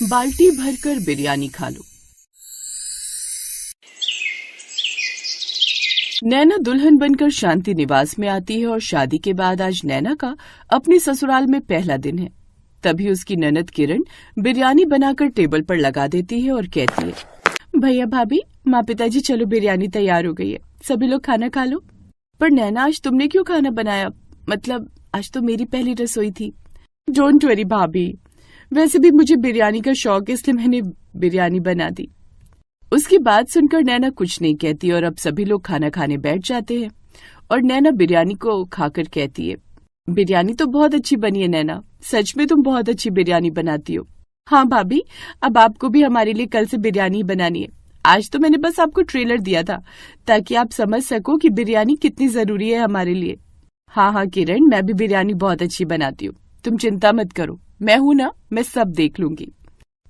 बाल्टी भरकर बिरयानी खा लो। नैना दुल्हन बनकर शांति निवास में आती है और शादी के बाद आज नैना का अपने ससुराल में पहला दिन है। तभी उसकी ननद किरण बिरयानी बनाकर टेबल पर लगा देती है और कहती है, भैया भाभी, माँ पिताजी, चलो बिरयानी तैयार हो गई है, सभी लोग खाना खा लो। पर नैना, आज तुमने क्यों खाना बनाया? मतलब आज तो मेरी पहली रसोई थी। डोंट वरी भाभी, वैसे भी मुझे बिरयानी का शौक है, इसलिए मैंने बिरयानी बना दी। उसकी बात सुनकर नैना कुछ नहीं कहती और अब सभी लोग खाना खाने बैठ जाते हैं और नैना बिरयानी को खाकर कहती है, बिरयानी तो बहुत अच्छी बनी है नैना, सच में तुम बहुत अच्छी बिरयानी बनाती हो। हाँ भाभी, अब आपको भी हमारे लिए कल से बिरयानी बनानी है। आज तो मैंने बस आपको ट्रेलर दिया था ताकि आप समझ सको कि बिरयानी कितनी जरूरी है हमारे लिए। हाँ किरण, मैं भी बिरयानी बहुत अच्छी बनाती हूँ, तुम चिंता मत करो, मैं हूँ ना, मैं सब देख लूंगी।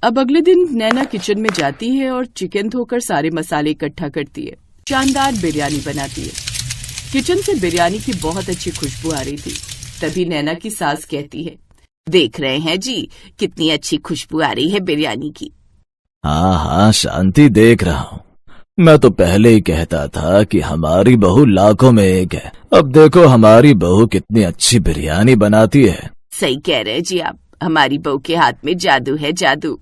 अब अगले दिन नैना किचन में जाती है और चिकन धोकर सारे मसाले इकट्ठा करती है, शानदार बिरयानी बनाती है। किचन से बिरयानी की बहुत अच्छी खुशबू आ रही थी। तभी नैना की सास कहती है, देख रहे हैं जी, कितनी अच्छी खुशबू आ रही है बिरयानी की। हाँ शांति, देख रहा हूँ। मैं तो पहले ही कहता था कि हमारी बहू लाखों में एक है। अब देखो हमारी बहू कितनी अच्छी बिरयानी बनाती है। सही कह रहे हैं जी आप, हमारी बहू के हाथ में जादू है, जादू।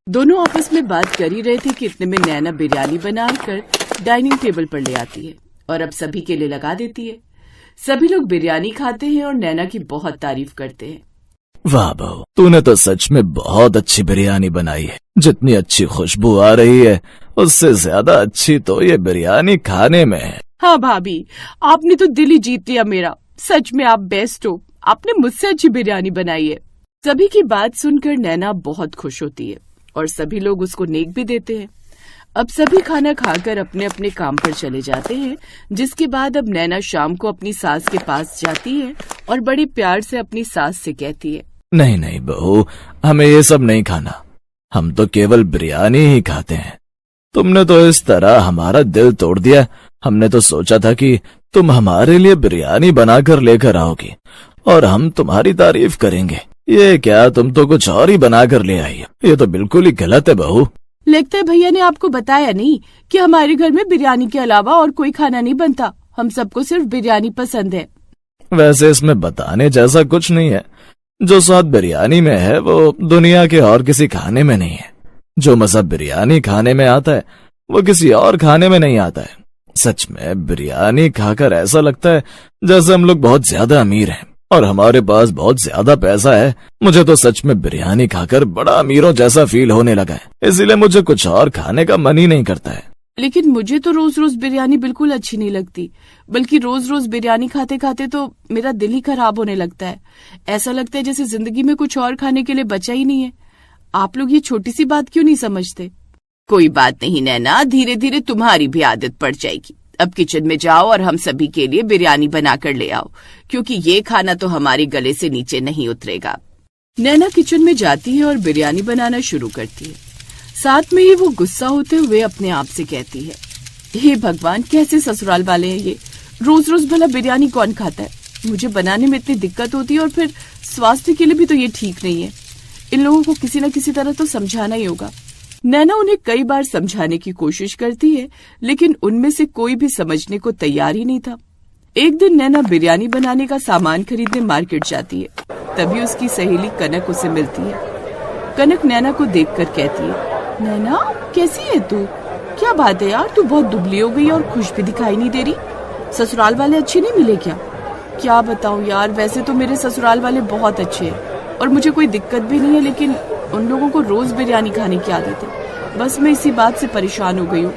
दोनों आपस में बात कर ही रहे थे कि इतने में नैना बिरयानी बनाकर डाइनिंग टेबल पर ले आती है और अब सभी के लिए लगा देती है। सभी लोग बिरयानी खाते हैं और नैना की बहुत तारीफ करते हैं। वाह बहू, तूने तो सच में बहुत अच्छी बिरयानी बनाई है। जितनी अच्छी खुशबू आ रही है उससे ज्यादा अच्छी तो ये बिरयानी खाने में है। हाँ भाभी, आपने तो दिल ही जीत लिया मेरा, सच में आप बेस्ट हो, आपने मुझसे अच्छी बिरयानी बनाई है। सभी की बात सुनकर नैना बहुत खुश होती है और सभी लोग उसको नेक भी देते हैं। अब सभी खाना खाकर अपने अपने काम पर चले जाते हैं, जिसके बाद अब नैना शाम को अपनी सास के पास जाती है और बड़े प्यार से अपनी सास से कहती है, नहीं नहीं बहू, हमें ये सब नहीं खाना, हम तो केवल बिरयानी ही खाते हैं। तुमने तो इस तरह हमारा दिल तोड़ दिया। हमने तो सोचा था कि तुम हमारे लिए बिरयानी बनाकर लेकर आओगी और हम तुम्हारी तारीफ करेंगे। ये क्या, तुम तो कुछ और ही बनाकर ले आई हो। ये तो बिल्कुल ही गलत है बहू। लगता है भैया ने आपको बताया नहीं कि हमारे घर में बिरयानी के अलावा और कोई खाना नहीं बनता, हम सबको सिर्फ बिरयानी पसंद है। वैसे इसमें बताने जैसा कुछ नहीं है। जो स्वाद बिरयानी में है वो दुनिया के और किसी खाने में नहीं है। जो मजा बिरयानी खाने में आता है वो किसी और खाने में नहीं आता है। सच में बिरयानी खाकर ऐसा लगता है जैसे हम लोग बहुत ज्यादा अमीर हैं और हमारे पास बहुत ज्यादा पैसा है। मुझे तो सच में बिरयानी खाकर बड़ा अमीरों जैसा फील होने लगा है, इसीलिए मुझे कुछ और खाने का मन ही नहीं करता है। लेकिन मुझे तो रोज रोज बिरयानी बिल्कुल अच्छी नहीं लगती, बल्कि रोज रोज बिरयानी खाते खाते तो मेरा दिल ही खराब होने लगता है। ऐसा लगता है जैसे जिंदगी में कुछ और खाने के लिए बचा ही नहीं है। आप लोग ये छोटी सी बात क्यों नहीं समझते? कोई बात नहीं नैना, धीरे धीरे तुम्हारी भी आदत पड़ जाएगी। अब किचन में जाओ और हम सभी के लिए बिरयानी बनाकर ले आओ, क्योंकि ये खाना तो हमारे गले से नीचे नहीं उतरेगा। नैना किचन में जाती है और बिरयानी बनाना शुरू करती है। साथ में ही वो गुस्सा होते हुए अपने आप से कहती है, हे भगवान, कैसे ससुराल वाले हैं ये, रोज रोज भला बिरयानी कौन खाता है। मुझे बनाने में इतनी दिक्कत होती है और फिर स्वास्थ्य के लिए भी तो ये ठीक नहीं है। इन लोगों को किसी न किसी तरह तो समझाना ही होगा। नैना उन्हें कई बार समझाने की कोशिश करती है, लेकिन उनमें से कोई भी समझने को तैयार ही नहीं था। एक दिन नैना बिरयानी बनाने का सामान खरीदने मार्केट जाती है। तभी उसकी सहेली कनक उसे मिलती है। कनक नैना को देखकर कहती है, नैना कैसी है तू? क्या बात है यार, तू बहुत दुबली हो गई और खुश भी दिखाई नहीं दे रही। ससुराल वाले अच्छे नहीं मिले क्या? क्या बताऊं यार, वैसे तो मेरे ससुराल वाले बहुत अच्छे हैं और मुझे कोई दिक्कत भी नहीं है, लेकिन उन लोगों को रोज बिरयानी खाने की आदत है। बस मैं इसी बात से परेशान हो गई हूँ।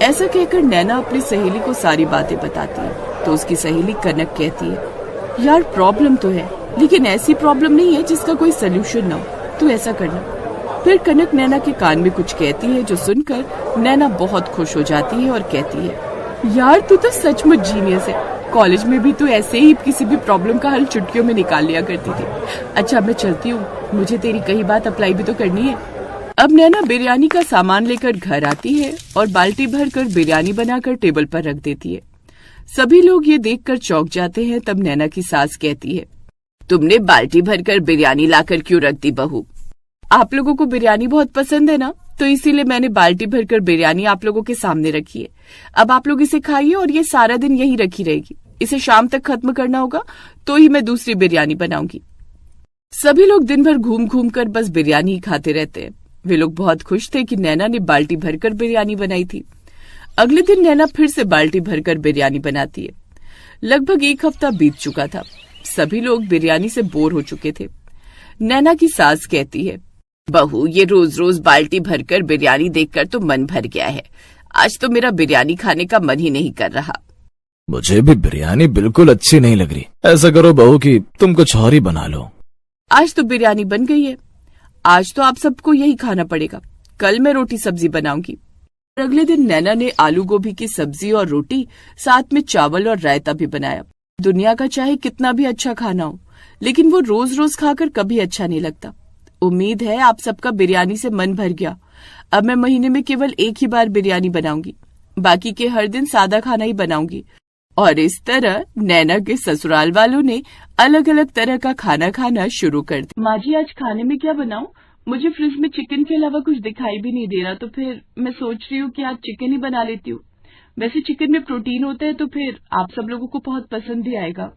ऐसा कहकर नैना अपनी सहेली को सारी बातें बताती है तो उसकी सहेली कनक कहती है, यार प्रॉब्लम तो है, लेकिन ऐसी प्रॉब्लम नहीं है जिसका कोई सोल्यूशन ना हो। तू ऐसा करना। फिर कनक नैना के कान में कुछ कहती है, जो सुनकर नैना बहुत खुश हो जाती है और कहती है, यार तू तो सचमुच जीनियस है। कॉलेज में भी तू ऐसे ही किसी भी प्रॉब्लम का हल चुटकियों में निकाल लिया करती थी। अच्छा मैं चलती हूँ, मुझे तेरी कही बात अप्लाई भी तो करनी है। अब नैना बिरयानी का सामान लेकर घर आती है और बाल्टी भरकर बिरयानी बनाकर टेबल पर रख देती है। सभी लोग ये देखकर चौंक जाते हैं। तब नैना की सास कहती है, तुमने बाल्टी भरकर बिरयानी लाकर क्यों रख दी बहू? आप लोगों को बिरयानी बहुत पसंद है ना, तो इसीलिए मैंने बाल्टी भरकर बिरयानी आप लोगों के सामने रखी है। अब आप लोग इसे खाइए और ये सारा दिन यही रखी रहेगी। इसे शाम तक खत्म करना होगा तो ही मैं दूसरी बिरयानी बनाऊंगी। सभी लोग दिन भर घूम घूम कर बस बिरयानी ही खाते रहते हैं। वे लोग बहुत खुश थे कि नैना ने बाल्टी भरकर बिरयानी बनाई थी। अगले दिन नैना फिर से बाल्टी भरकर बिरयानी बनाती है। लगभग 1 हफ्ता बीत चुका था। सभी लोग बिरयानी से बोर हो चुके थे। नैना की सास कहती है, बहू, ये रोज रोज बाल्टी भरकर बिरयानी देखकर तो मन भर गया है। आज तो मेरा बिरयानी खाने का मन ही नहीं कर रहा। मुझे भी बिरयानी बिल्कुल अच्छी नहीं लग रही। ऐसा करो बहू कि तुम कुछ और ही बना लो। आज तो बिरयानी बन गई है। आज तो आप सबको यही खाना पड़ेगा। कल मैं रोटी सब्जी बनाऊंगी। अगले दिन नैना ने आलू गोभी की सब्जी और रोटी, साथ में चावल और रायता भी बनाया। दुनिया का चाहे कितना भी अच्छा खाना हो, लेकिन वो रोज रोज खाकर कभी अच्छा नहीं लगता। उम्मीद है आप सबका बिरयानी से मन भर गया। अब मैं महीने में केवल 1 ही बार बिरयानी बनाऊंगी। बाकी के हर दिन सादा खाना ही बनाऊंगी। और इस तरह नैना के ससुराल वालों ने अलग अलग तरह का खाना खाना शुरू कर दिया। माँ जी, आज खाने में क्या बनाऊं? मुझे फ्रिज में चिकन के अलावा कुछ दिखाई भी नहीं दे रहा, तो फिर मैं सोच रही हूँ कि आज चिकन ही बना लेती हूँ। वैसे चिकन में प्रोटीन होता है, तो फिर आप सब लोगों को बहुत पसंद भी आएगा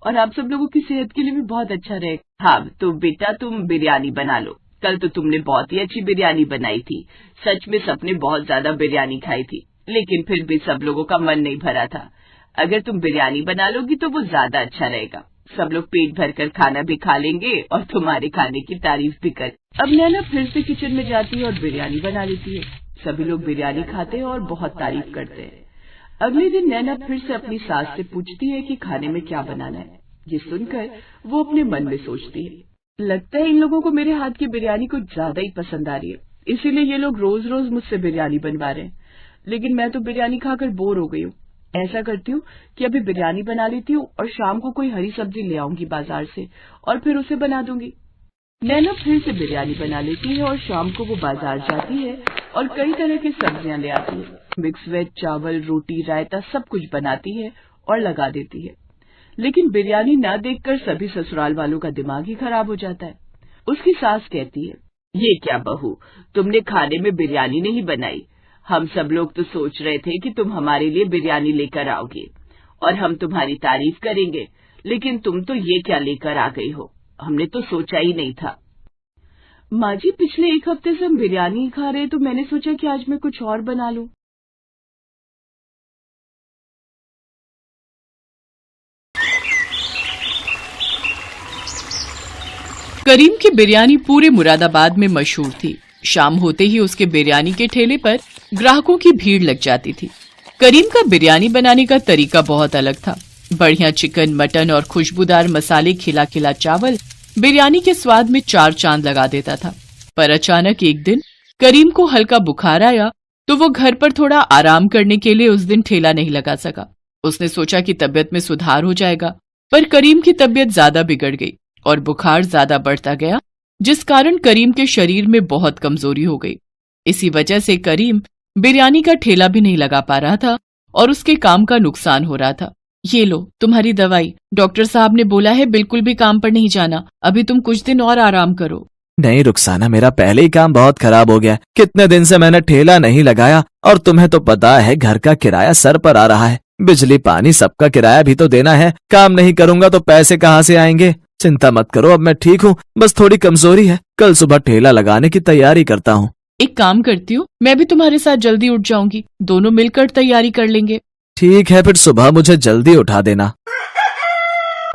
और आप सब लोगों की सेहत के लिए भी बहुत अच्छा रहेगा। हाँ, तो बेटा तुम बिरयानी बना लो। कल तो तुमने बहुत ही अच्छी बिरयानी बनाई थी। सच में सबने बहुत ज्यादा बिरयानी खाई थी, लेकिन फिर भी सब लोगों का मन नहीं भरा था। अगर तुम बिरयानी बना लोगी तो वो ज्यादा अच्छा रहेगा। सब लोग पेट भरकर खाना भी खा लेंगे और तुम्हारे खाने की तारीफ भी कर। अब नैना फिर से किचन में जाती है और बिरयानी बना लेती है। सभी लोग बिरयानी खाते हैं और बहुत तारीफ करते हैं। अगले दिन नैना फिर से अपनी सास से पूछती है कि खाने में क्या बनाना है। ये सुनकर वो अपने मन में सोचती है, लगता है इन लोगों को मेरे हाथ की बिरयानी कुछ ज्यादा ही पसंद आ रही है, इसीलिए ये लोग रोज रोज मुझसे बिरयानी बनवा रहे हैं। लेकिन मैं तो बिरयानी खाकर बोर हो गई हूँ। ऐसा करती हूँ कि अभी बिरयानी बना लेती हूँ और शाम को कोई हरी सब्जी ले आऊंगी बाजार से और फिर उसे बना दूंगी। नैना फिर से बिरयानी बना लेती है और शाम को वो बाजार जाती है और कई तरह की सब्जियां ले आती है। मिक्स वेज, चावल, रोटी, रायता सब कुछ बनाती है और लगा देती है। लेकिन बिरयानी न देखकर सभी ससुराल वालों का दिमाग ही खराब हो जाता है। उसकी सास कहती है, ये क्या बहू, तुमने खाने में बिरयानी नहीं बनाई। हम सब लोग तो सोच रहे थे कि तुम हमारे लिए बिरयानी लेकर आओगे और हम तुम्हारी तारीफ करेंगे, लेकिन तुम तो ये क्या लेकर आ गई हो, हमने तो सोचा ही नहीं था। माँ जी, पिछले 1 हफ्ते से हम बिरयानी ही खा रहे, तो मैंने सोचा कि आज मैं कुछ और बना लूं। करीम की बिरयानी पूरे मुरादाबाद में मशहूर थी। शाम होते ही उसके बिरयानी के ठेले पर ग्राहकों की भीड़ लग जाती थी। करीम का बिरयानी बनाने का तरीका बहुत अलग था। बढ़िया चिकन, मटन और खुशबूदार मसाले, खिला खिला चावल बिरयानी के स्वाद में 4 चांद लगा देता था। पर अचानक एक दिन करीम को हल्का बुखार आया, तो वो घर पर थोड़ा आराम करने के लिए उस दिन ठेला नहीं लगा सका। उसने सोचा कि तबीयत में सुधार हो जाएगा, पर करीम की तबीयत ज्यादा बिगड़ गई और बुखार ज्यादा बढ़ता गया, जिस कारण करीम के शरीर में बहुत कमजोरी हो गई। इसी वजह से करीम बिरयानी का ठेला भी नहीं लगा पा रहा था और उसके काम का नुकसान हो रहा था। ये लो तुम्हारी दवाई, डॉक्टर साहब ने बोला है बिल्कुल भी काम पर नहीं जाना, अभी तुम कुछ दिन और आराम करो। नहीं रुखसाना, मेरा पहले ही काम बहुत खराब हो गया। कितने दिन से मैंने ठेला नहीं लगाया और तुम्हें तो पता है घर का किराया सर पर आ रहा है। बिजली पानी सबका किराया भी तो देना है। काम नहीं करूंगा तो पैसे कहाँ से आएंगे। चिंता मत करो, अब मैं ठीक हूँ, बस थोड़ी कमजोरी है। कल सुबह ठेला लगाने की तैयारी करता हूँ। एक काम करती हूँ, मैं भी तुम्हारे साथ जल्दी उठ जाऊंगी, दोनों मिलकर तैयारी कर लेंगे। ठीक है, फिर सुबह मुझे जल्दी उठा देना।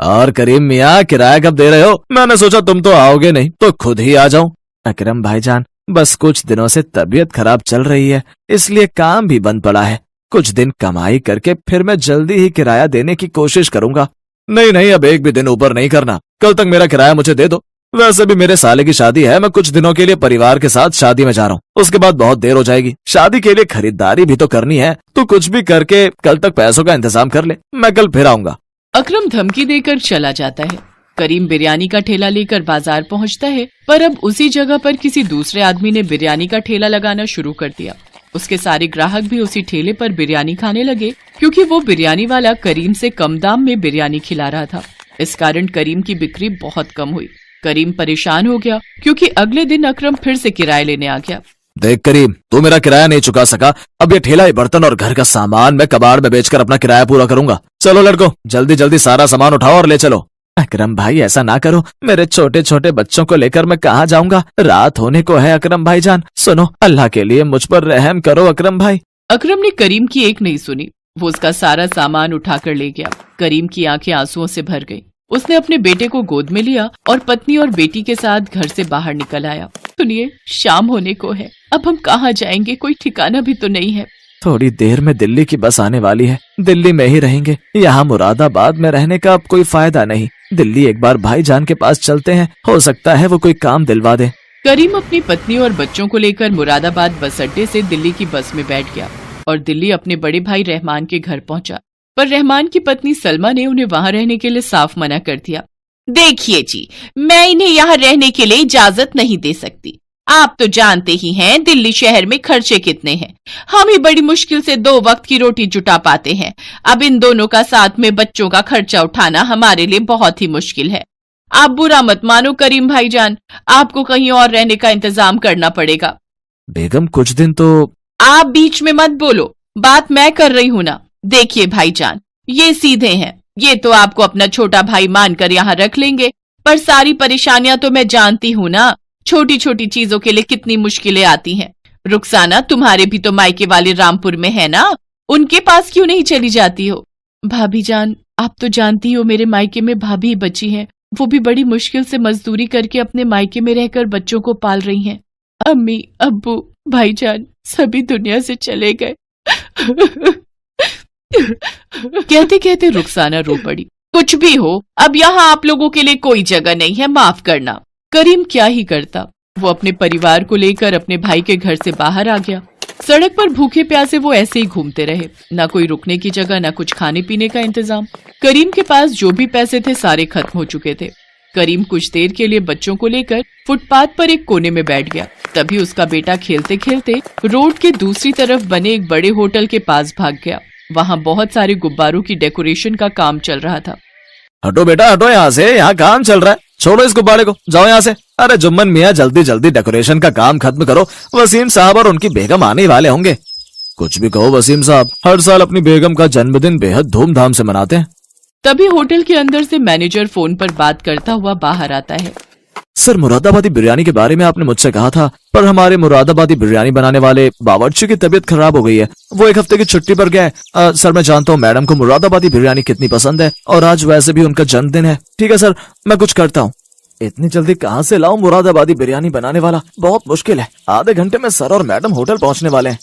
और करीम मियाँ, किराया कब दे रहे हो? मैंने सोचा तुम तो आओगे नहीं, तो खुद ही आ जाऊं। अकरम भाईजान, बस कुछ दिनों से तबीयत खराब चल रही है, इसलिए काम भी बंद पड़ा है। कुछ दिन कमाई करके फिर मैं जल्दी ही किराया देने की कोशिश करूंगा। नहीं नहीं, अब एक भी दिन ऊपर नहीं करना। कल तक मेरा किराया मुझे दे दो। वैसे भी मेरे साले की शादी है, मैं कुछ दिनों के लिए परिवार के साथ शादी में जा रहा हूँ, उसके बाद बहुत देर हो जाएगी। शादी के लिए खरीदारी भी तो करनी है, तो कुछ भी करके कल तक पैसों का इंतजाम कर ले, मैं कल फिर आऊंगा। अकरम धमकी देकर चला जाता है। करीम बिरयानी का ठेला लेकर बाजार पहुंचता है, पर अब उसी जगह पर किसी दूसरे आदमी ने बिरयानी का ठेला लगाना शुरू कर दिया। उसके सारे ग्राहक भी उसी ठेले पर बिरयानी खाने लगे, क्योंकि वो बिरयानी वाला करीम से कम दाम में बिरयानी खिला रहा था। इस कारण करीम की बिक्री बहुत कम हुई। करीम परेशान हो गया क्योंकि अगले दिन अकरम फिर से किराया लेने आ गया। देख करीम, तू मेरा किराया नहीं चुका सका, अब ये ठेला, ये बर्तन और घर का सामान मैं कबाड़ में बेचकर अपना किराया पूरा करूंगा। चलो लड़को, जल्दी जल्दी सारा सामान उठाओ और ले चलो। अकरम भाई ऐसा ना करो, मेरे छोटे छोटे बच्चों को लेकर मैं कहाँ जाऊंगा, रात होने को है। अकरम भाईजान सुनो, अल्लाह के लिए मुझ पर रहम करो अकरम भाई। अकरम ने करीम की एक नहीं सुनी, वो उसका सारा सामान उठाकर ले गया। करीम की आंखें आंसुओं से भर गईं। उसने अपने बेटे को गोद में लिया और पत्नी और बेटी के साथ घर से बाहर निकल आया। सुनिए, शाम होने को है, अब हम कहाँ जाएंगे, कोई ठिकाना भी तो नहीं है। थोड़ी देर में दिल्ली की बस आने वाली है, दिल्ली में ही रहेंगे, यहाँ मुरादाबाद में रहने का अब कोई फायदा नहीं। दिल्ली एक बार भाईजान के पास चलते हैं, हो सकता है वो कोई काम दिलवा दे। करीम अपनी पत्नी और बच्चों को लेकर मुरादाबाद बस अड्डे से दिल्ली की बस में बैठ गया और दिल्ली अपने बड़े भाई रहमान के घर पहुंचा। पर रहमान की पत्नी सलमा ने उन्हें वहां रहने के लिए साफ मना कर दिया। देखिए जी, मैं इन्हें यहाँ रहने के लिए इजाजत नहीं दे सकती। आप तो जानते ही हैं दिल्ली शहर में खर्चे कितने हैं। हम ही बड़ी मुश्किल से 2 वक्त की रोटी जुटा पाते हैं। अब इन दोनों का साथ में बच्चों का खर्चा उठाना हमारे लिए बहुत ही मुश्किल है। आप बुरा मत मानो करीम भाईजान, आपको कहीं और रहने का इंतजाम करना पड़ेगा। बेगम कुछ दिन तो। आप बीच में मत बोलो, बात मैं कर रही हूँ ना। देखिए भाईजान, ये सीधे हैं, ये तो आपको अपना छोटा भाई मानकर यहाँ रख लेंगे, पर सारी परेशानियां तो मैं जानती हूँ ना। छोटी छोटी चीजों के लिए कितनी मुश्किलें आती हैं। रुखसाना, तुम्हारे भी तो मायके वाले रामपुर में है ना, उनके पास क्यों नहीं चली जाती हो? भाभी जान, आप तो जानती हो मेरे मायके में भाभी ही बची हैं, वो भी बड़ी मुश्किल से मजदूरी करके अपने मायके में रहकर बच्चों को पाल रही हैं। अम्मी, अब्बू, भाईजान सभी दुनिया से चले गए। कहते कहते रुखसाना रो पड़ी। कुछ भी हो, अब यहाँ आप लोगों के लिए कोई जगह नहीं है, माफ करना। करीम क्या ही करता, वो अपने परिवार को लेकर अपने भाई के घर से बाहर आ गया। सड़क पर भूखे प्यासे वो ऐसे ही घूमते रहे, ना कोई रुकने की जगह, ना कुछ खाने पीने का इंतजाम। करीम के पास जो भी पैसे थे सारे खत्म हो चुके थे। करीम कुछ देर के लिए बच्चों को लेकर फुटपाथ पर एक कोने में बैठ गया। तभी उसका बेटा खेलते खेलते रोड के दूसरी तरफ बने एक बड़े होटल के पास भाग गया। वहाँ बहुत सारे गुब्बारों की डेकोरेशन का काम चल रहा था। हटो बेटा हटो यहाँ से, यहाँ काम चल रहा है, छोड़ो इस गुब्बारे को, जाओ यहाँ से। अरे जुम्मन मियाँ, जल्दी जल्दी डेकोरेशन का काम खत्म करो, वसीम साहब और उनकी बेगम आने वाले होंगे। कुछ भी कहो वसीम साहब, हर साल अपनी बेगम का जन्मदिन बेहद धूमधाम से मनाते हैं। तभी होटल के अंदर से मैनेजर फोन पर बात करता हुआ बाहर आता है। सर, मुरादाबादी बिरयानी के बारे में आपने मुझसे कहा था, पर हमारे मुरादाबादी बिरयानी बनाने वाले बावर्ची की तबीयत खराब हो गई है, वो 1 हफ्ते की छुट्टी पर गया है। सर, मैं जानता हूँ मैडम को मुरादाबादी बिरयानी कितनी पसंद है, और आज वैसे भी उनका जन्मदिन है। ठीक है सर, मैं कुछ करता हूँ। इतनी जल्दी कहाँ से लाऊं मुरादाबादी बिरयानी बनाने वाला, बहुत मुश्किल है। आधे घंटे में सर और मैडम होटल पहुँचने वाले हैं।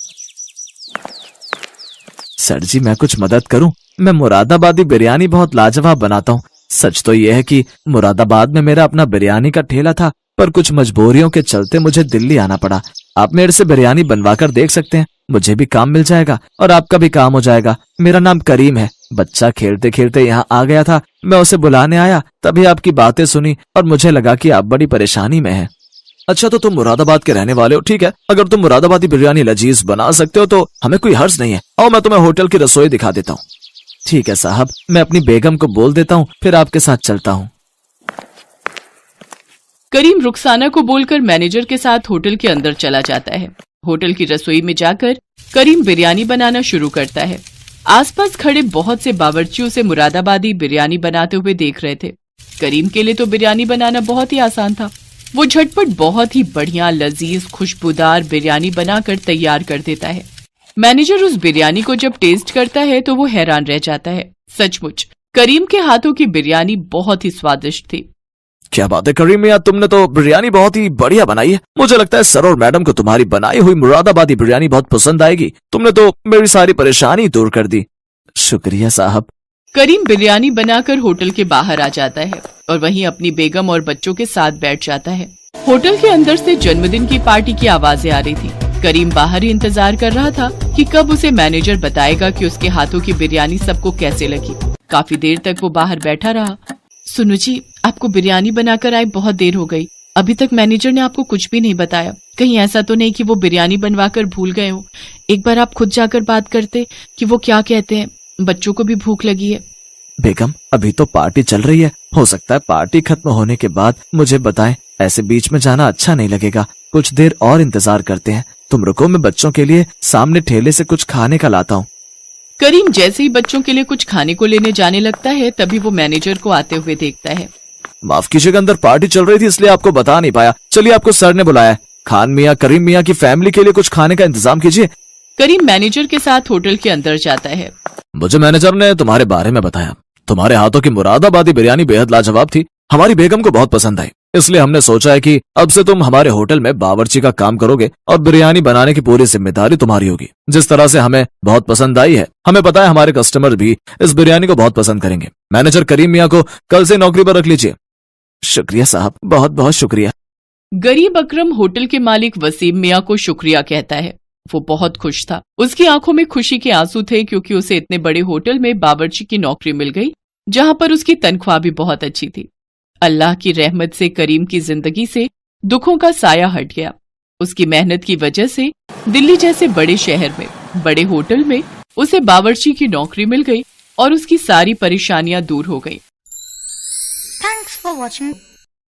सर जी, मैं कुछ मदद करूं? मैं मुरादाबादी बिरयानी बहुत लाजवाब बनाता हूँ। सच तो यह है कि मुरादाबाद में मेरा अपना बिरयानी का ठेला था, पर कुछ मजबूरियों के चलते मुझे दिल्ली आना पड़ा। आप मेरे से बिरयानी बनवा कर देख सकते हैं, मुझे भी काम मिल जाएगा और आपका भी काम हो जाएगा। मेरा नाम करीम है। बच्चा खेलते खेलते यहाँ आ गया था, मैं उसे बुलाने आया, तभी आपकी बातें सुनी और मुझे लगा कि आप बड़ी परेशानी में हैं। अच्छा, तो तुम मुरादाबाद के रहने वाले हो, ठीक है। अगर तुम मुरादाबादी बिरयानी लजीज बना सकते हो तो हमें कोई हर्ज नहीं है। आओ, मैं तुम्हें होटल की रसोई दिखा देता हूँ। ठीक है साहब, मैं अपनी बेगम को बोल देता हूँ, फिर आपके साथ चलता हूँ। करीम रुखसाना को बोलकर मैनेजर के साथ होटल के अंदर चला जाता है। होटल की रसोई में जाकर करीम बिरयानी बनाना शुरू करता है। आसपास खड़े बहुत से बावर्चियों से मुरादाबादी बिरयानी बनाते हुए देख रहे थे। करीम के लिए तो बिरयानी बनाना बहुत ही आसान था। वो झटपट बहुत ही बढ़िया, लजीज, खुशबूदार बिरयानी बनाकर तैयार कर देता है। मैनेजर उस बिरयानी को जब टेस्ट करता है तो वो हैरान रह जाता है। सचमुच करीम के हाथों की बिरयानी बहुत ही स्वादिष्ट थी। क्या बात है करीम मियां, तुमने तो बिरयानी बहुत ही बढ़िया बनाई है। मुझे लगता है सर और मैडम को तुम्हारी बनाई हुई मुरादाबादी बिरयानी बहुत पसंद आएगी। तुमने तो मेरी सारी परेशानी दूर कर दी। शुक्रिया साहब। करीम बिरयानी बनाकर होटल के बाहर आ जाता है और वहीं अपनी बेगम और बच्चों के साथ बैठ जाता है। होटल के अंदर से जन्मदिन की पार्टी की आवाजें आ रही थी। करीम बाहर ही इंतजार कर रहा था कि कब उसे मैनेजर बताएगा कि उसके हाथों की बिरयानी सबको कैसे लगी। काफी देर तक वो बाहर बैठा रहा। सुनो जी, आपको बिरयानी बनाकर आए बहुत देर हो गई, अभी तक मैनेजर ने आपको कुछ भी नहीं बताया। कहीं ऐसा तो नहीं कि वो बिरयानी बनवाकर भूल गए हो? एक बार आप खुद जाकर बात करते कि वो क्या कहते हैं, बच्चों को भी भूख लगी है। बेगम, अभी तो पार्टी चल रही है, हो सकता है पार्टी खत्म होने के बाद मुझे बताएं। ऐसे बीच में जाना अच्छा नहीं लगेगा। कुछ देर और इंतजार करते हैं। तुम रुको, मैं बच्चों के लिए सामने ठेले से कुछ खाने का लाता हूँ। करीम जैसे ही बच्चों के लिए कुछ खाने को लेने जाने लगता है, तभी वो मैनेजर को आते हुए देखता है। माफ कीजिएगा, अंदर पार्टी चल रही थी इसलिए आपको बता नहीं पाया। चलिए, आपको सर ने बुलाया है। खान मियाँ, करीम मियाँ की फैमिली के लिए कुछ खाने का इंतजाम कीजिए। करीम मैनेजर के साथ होटल के अंदर जाता है। मुझे मैनेजर ने तुम्हारे बारे में बताया। तुम्हारे हाथों की मुरादाबादी बिरयानी बेहद लाजवाब थी। हमारी बेगम को बहुत पसंद आई, इसलिए हमने सोचा है कि अब से तुम हमारे होटल में बावर्ची का काम करोगे और बिरयानी बनाने की पूरी जिम्मेदारी तुम्हारी होगी। जिस तरह से हमें बहुत पसंद आई है, हमें पता है हमारे कस्टमर भी इस बिरयानी को बहुत पसंद करेंगे। मैनेजर करीम मियाँ को कल से नौकरी पर रख लीजिए। शुक्रिया साहब, बहुत बहुत शुक्रिया। गरीब अकरम होटल के मालिक वसीम मियाँ को शुक्रिया कहता है। वो बहुत खुश था। उसकी आंखों में खुशी के आंसू थे, क्योंकि उसे इतने बड़े होटल में बावर्ची की नौकरी मिल गई, जहां पर उसकी तनख्वाह भी बहुत अच्छी थी। अल्लाह की रहमत से करीम की जिंदगी से दुखों का साया हट गया। उसकी मेहनत की वजह से दिल्ली जैसे बड़े शहर में, बड़े होटल में उसे बावर्ची की नौकरी मिल गई और उसकी सारी परेशानियां दूर हो गई। Thanks for watching.